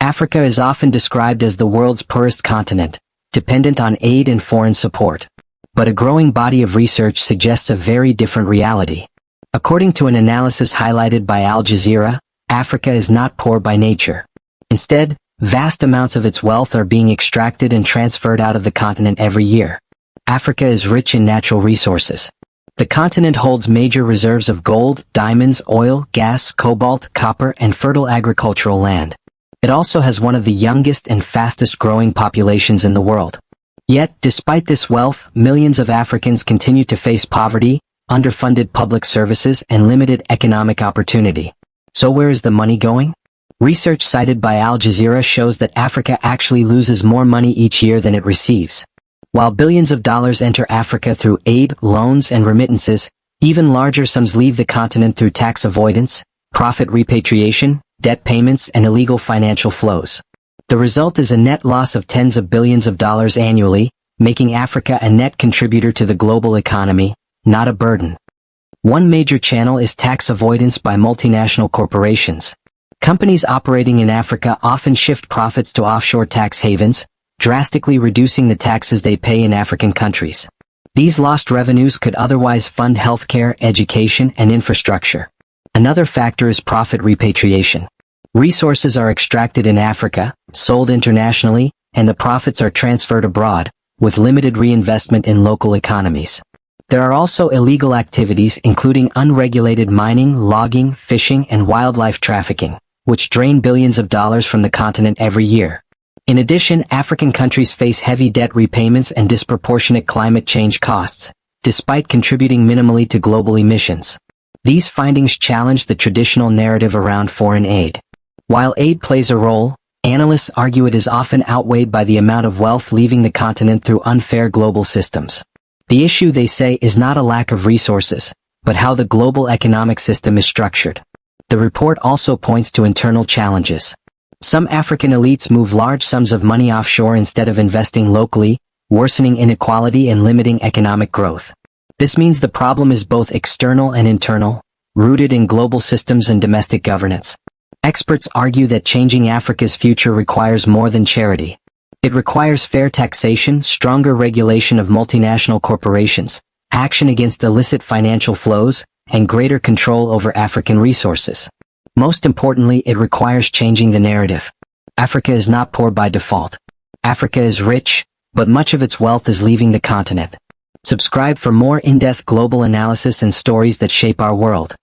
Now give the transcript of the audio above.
Africa is often described as the world's poorest continent, dependent on aid and foreign support. But a growing body of research suggests a very different reality. According to an analysis highlighted by Al Jazeera, Africa is not poor by nature. Instead, vast amounts of its wealth are being extracted and transferred out of the continent every year. Africa is rich in natural resources. The continent holds major reserves of gold, diamonds, oil, gas, cobalt, copper, and fertile agricultural land. It also has one of the youngest and fastest-growing populations in the world. Yet, despite this wealth, millions of Africans continue to face poverty, underfunded public services, and limited economic opportunity. So where is the money going? Research cited by Al Jazeera shows that Africa actually loses more money each year than it receives. While billions of dollars enter Africa through aid, loans, and remittances, even larger sums leave the continent through tax avoidance, profit repatriation, debt payments, and illegal financial flows. The result is a net loss of tens of billions of dollars annually, making Africa a net contributor to the global economy, not a burden. One major channel is tax avoidance by multinational corporations. Companies operating in Africa often shift profits to offshore tax havens, drastically reducing the taxes they pay in African countries. These lost revenues could otherwise fund healthcare, education, and infrastructure. Another factor is profit repatriation. Resources are extracted in Africa, sold internationally, and the profits are transferred abroad, with limited reinvestment in local economies. There are also illegal activities including unregulated mining, logging, fishing, and wildlife trafficking, which drain billions of dollars from the continent every year. In addition, African countries face heavy debt repayments and disproportionate climate change costs, despite contributing minimally to global emissions. These findings challenge the traditional narrative around foreign aid. While aid plays a role, analysts argue it is often outweighed by the amount of wealth leaving the continent through unfair global systems. The issue, they say, is not a lack of resources, but how the global economic system is structured. The report also points to internal challenges. Some African elites move large sums of money offshore instead of investing locally, worsening inequality and limiting economic growth. This means the problem is both external and internal, rooted in global systems and domestic governance. Experts argue that changing Africa's future requires more than charity. It requires fair taxation, stronger regulation of multinational corporations, action against illicit financial flows, and greater control over African resources. Most importantly, it requires changing the narrative. Africa is not poor by default. Africa is rich, but much of its wealth is leaving the continent. Subscribe for more in-depth global analysis and stories that shape our world.